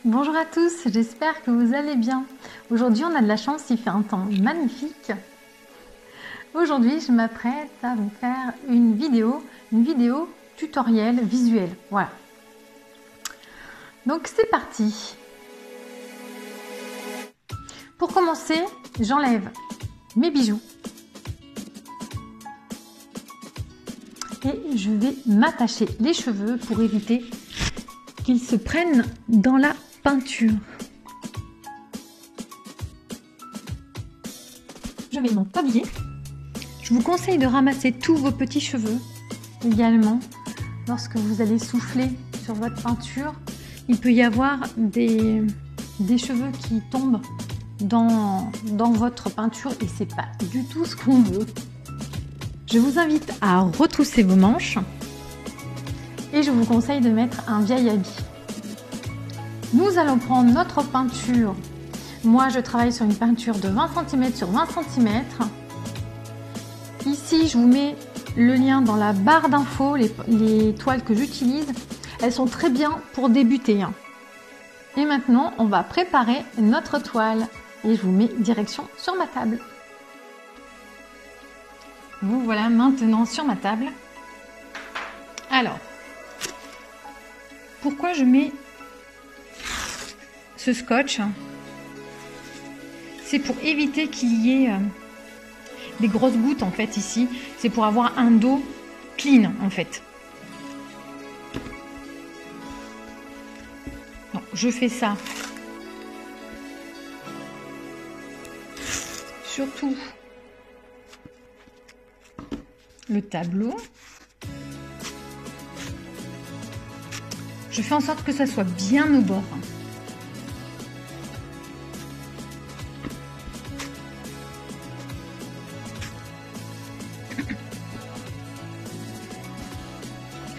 Bonjour à tous, j'espère que vous allez bien. Aujourd'hui on a de la chance, il fait un temps magnifique. Aujourd'hui je m'apprête à vous faire une vidéo tutoriel visuel. Voilà. Donc c'est parti. Pour commencer, j'enlève mes bijoux. Et je vais m'attacher les cheveux pour éviter qu'ils se prennent dans la peinture. Je vais mon tablier. Je vous conseille de ramasser tous vos petits cheveux également. Lorsque vous allez souffler sur votre peinture, il peut y avoir des cheveux qui tombent dans votre peinture et c'est pas du tout ce qu'on veut. Je vous invite à retrousser vos manches et je vous conseille de mettre un vieil habit. Nous allons prendre notre peinture. Moi, je travaille sur une peinture de 20 cm sur 20 cm. Ici, je vous mets le lien dans la barre d'infos, les toiles que j'utilise. Elles sont très bien pour débuter. Et maintenant, on va préparer notre toile. Et je vous mets direction sur ma table. Vous voilà maintenant sur ma table. Alors, pourquoi je mets ce scotch? C'est pour éviter qu'il y ait des grosses gouttes en fait ici. C'est pour avoir un dos clean en fait. Donc, je fais ça surtout le tableau. Je fais en sorte que ça soit bien au bord.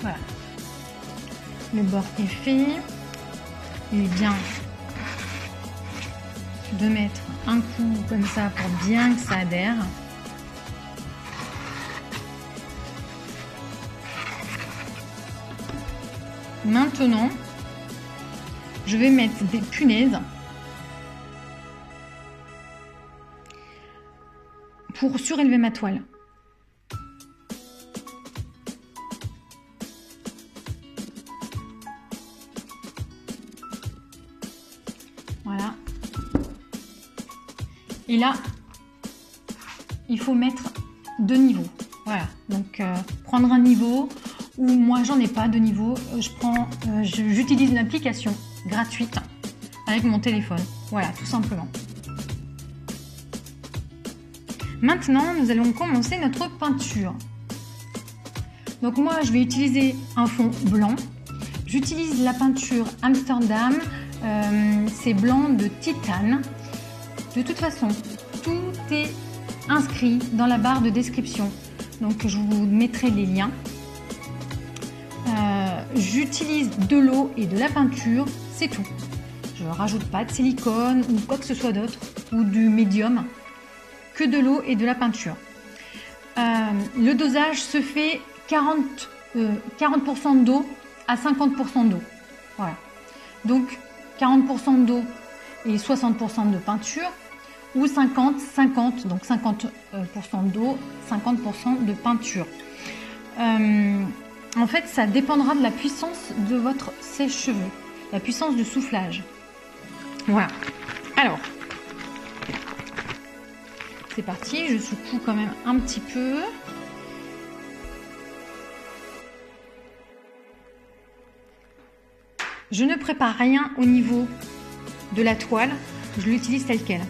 Voilà. Le bord est fait. Il est bien de mettre un coup comme ça pour bien que ça adhère. Maintenant, je vais mettre des punaises pour surélever ma toile. Voilà. Et là, il faut mettre deux niveaux. Voilà. Donc, prendre un niveau. Ou moi j'en ai pas de niveau, j'utilise une application gratuite avec mon téléphone, voilà tout simplement. Maintenant nous allons commencer notre peinture. Donc moi je vais utiliser un fond blanc, j'utilise la peinture Amsterdam, c'est blanc de titane. De toute façon tout est inscrit dans la barre de description, donc je vous mettrai les liens. J'utilise de l'eau et de la peinture, c'est tout. Je ne rajoute pas de silicone ou quoi que ce soit d'autre, ou du médium, que de l'eau et de la peinture. Le dosage se fait 40% d'eau à 50% d'eau. Voilà. Donc 40% d'eau et 60% de peinture, ou 50-50, donc 50% d'eau, 50% de peinture. En fait, ça dépendra de la puissance de votre sèche-cheveux, la puissance de soufflage. Voilà. Alors, c'est parti. Je secoue quand même un petit peu. Je ne prépare rien au niveau de la toile. Je l'utilise telle quelle.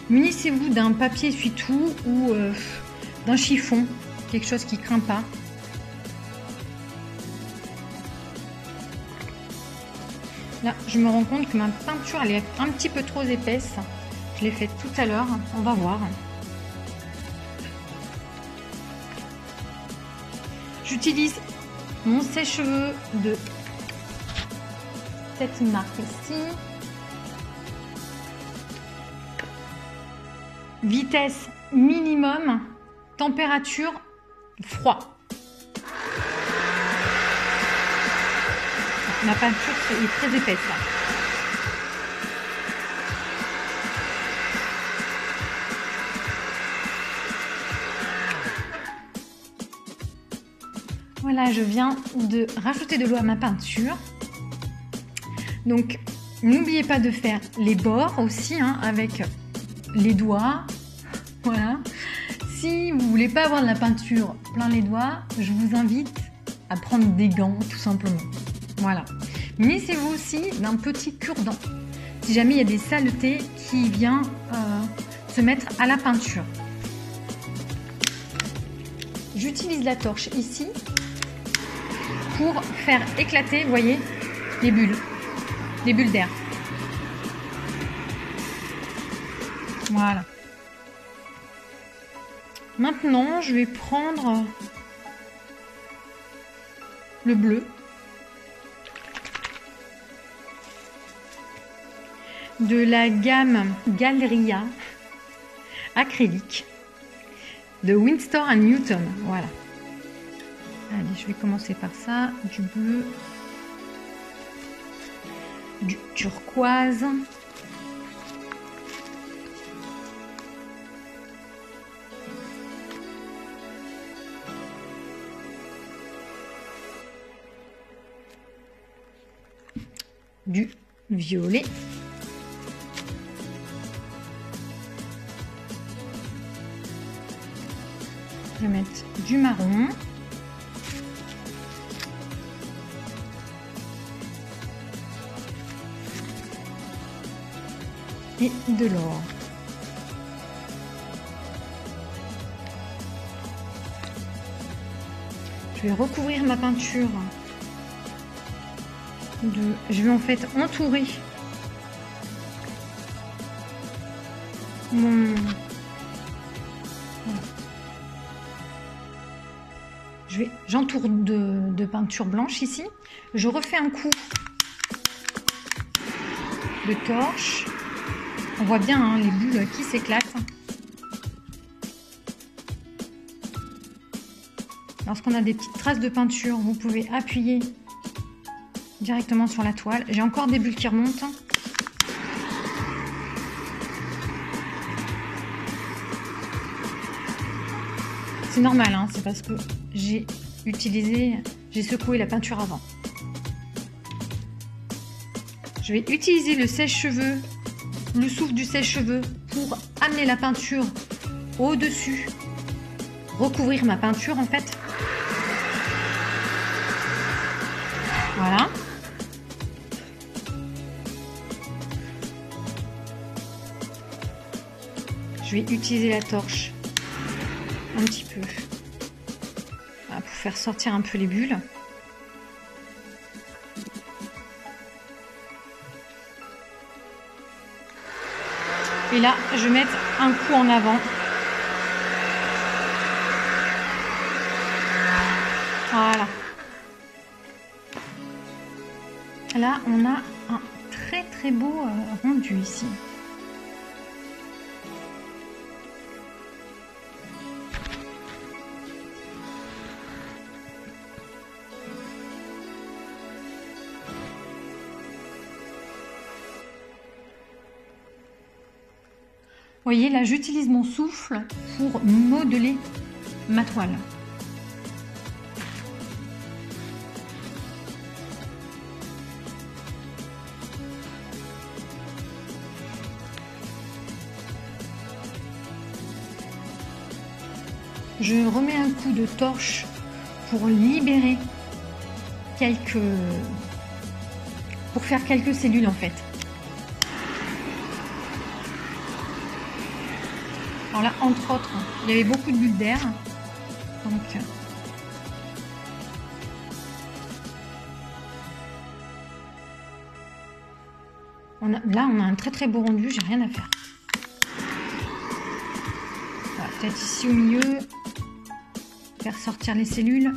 Munissez-vous d'un papier essuie-tout ou d'un chiffon, quelque chose qui craint pas. Là, je me rends compte que ma peinture elle est un petit peu trop épaisse. Je l'ai faite tout à l'heure, on va voir. J'utilise mon sèche-cheveux de cette marque ici. Vitesse minimum, température froid. Ma peinture est très épaisse là. Voilà, je viens de rajouter de l'eau à ma peinture. Donc, n'oubliez pas de faire les bords aussi, hein, avec les doigts. Voilà. Si vous voulez pas avoir de la peinture plein les doigts, je vous invite à prendre des gants, tout simplement. Voilà. Munissez-vous aussi d'un petit cure-dent, si jamais il y a des saletés qui viennent se mettre à la peinture. J'utilise la torche ici pour faire éclater, vous voyez, les bulles d'air. Voilà. Maintenant, je vais prendre le bleu de la gamme Galleria acrylique de Winsor & Newton. Voilà. Allez, je vais commencer par ça. Du bleu, du turquoise, du violet, je vais mettre du marron, et de l'or. Je vais recouvrir ma peinture je vais en fait entourer mon... Voilà. J'entoure de peinture blanche ici. Je refais un coup de torche. On voit bien hein, les bulles qui s'éclatent. Lorsqu'on a des petites traces de peinture, vous pouvez appuyer directement sur la toile. J'ai encore des bulles qui remontent. C'est normal, hein, c'est parce que j'ai secoué la peinture avant. Je vais utiliser le sèche-cheveux, le souffle du sèche-cheveux pour amener la peinture au-dessus, recouvrir ma peinture en fait. Voilà. Je vais utiliser la torche un petit peu pour faire sortir un peu les bulles. Et là, je vais mettre un coup en avant. Voilà. Là, on a un très très beau rendu ici. Vous voyez, là, j'utilise mon souffle pour modeler ma toile. Je remets un coup de torche pour libérer pour faire quelques cellules en fait. Alors là, entre autres, il y avait beaucoup de bulles d'air. Donc, là, on a un très très beau rendu, j'ai rien à faire. Voilà, peut-être ici au milieu, faire sortir les cellules.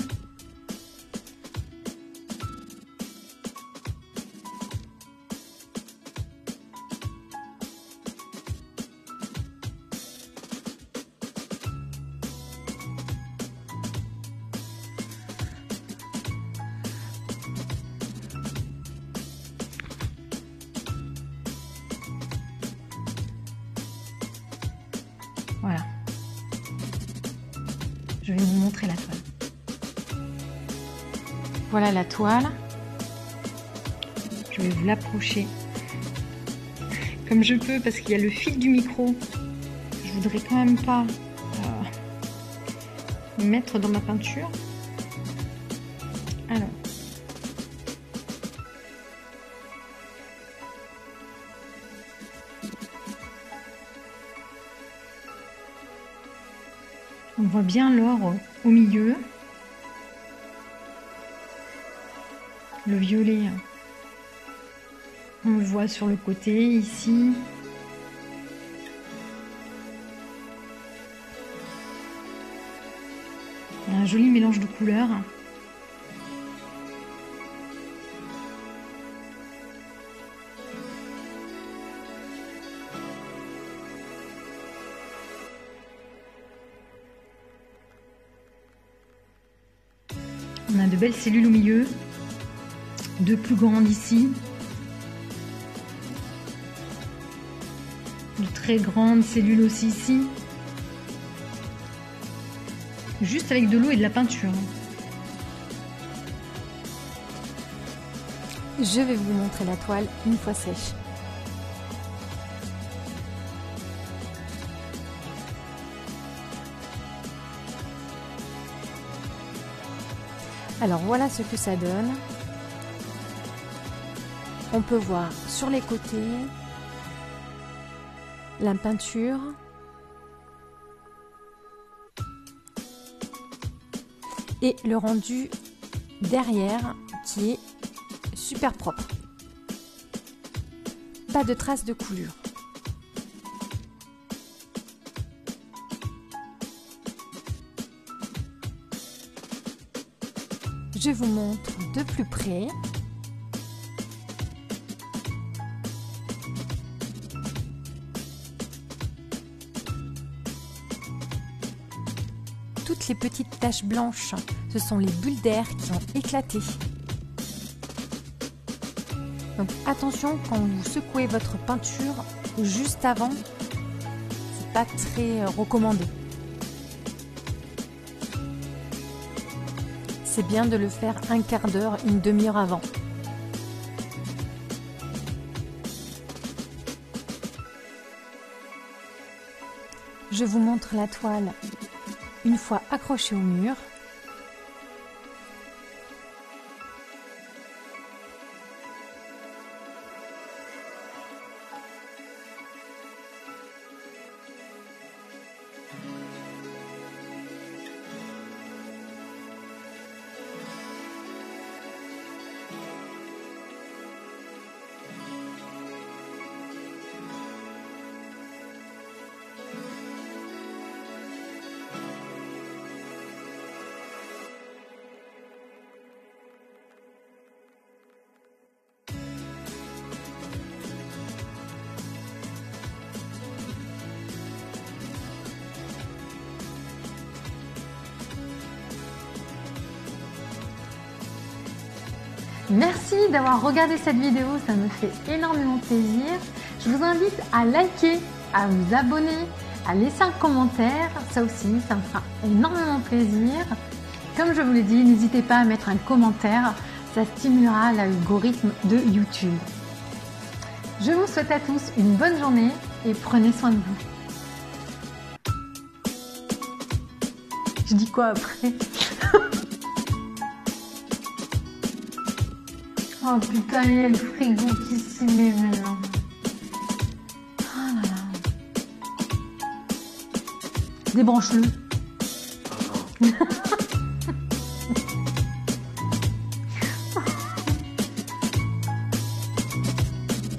je vais vous montrer la toile. Voilà la toile. Je vais vous l'approcher comme je peux parce qu'il y a le fil du micro. Je voudrais quand même pas mettre dans ma peinture. Alors. On voit bien l'or au milieu. Le violet, on le voit sur le côté, ici. Il y a un joli mélange de couleurs. On a de belles cellules au milieu, deux plus grandes ici, de très grandes cellules aussi ici, juste avec de l'eau et de la peinture. Je vais vous montrer la toile une fois sèche. Alors voilà ce que ça donne. On peut voir sur les côtés la peinture et le rendu derrière qui est super propre. Pas de traces de coulure. Je vous montre de plus près. Toutes les petites taches blanches, ce sont les bulles d'air qui ont éclaté. Donc attention quand vous secouez votre peinture juste avant, c'est pas très recommandé. C'est bien de le faire un quart d'heure, une demi-heure avant. Je vous montre la toile une fois accrochée au mur. Merci d'avoir regardé cette vidéo, ça me fait énormément plaisir. Je vous invite à liker, à vous abonner, à laisser un commentaire, ça aussi, ça me fera énormément plaisir. Comme je vous l'ai dit, n'hésitez pas à mettre un commentaire, ça stimulera l'algorithme de YouTube. Je vous souhaite à tous une bonne journée et prenez soin de vous. Je dis quoi après? Oh putain, il y a le frigo qui s'y met maintenant. Oh là là. Débranche-le.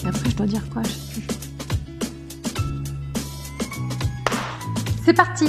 Et après, je dois dire quoi? Je sais plus. C'est parti!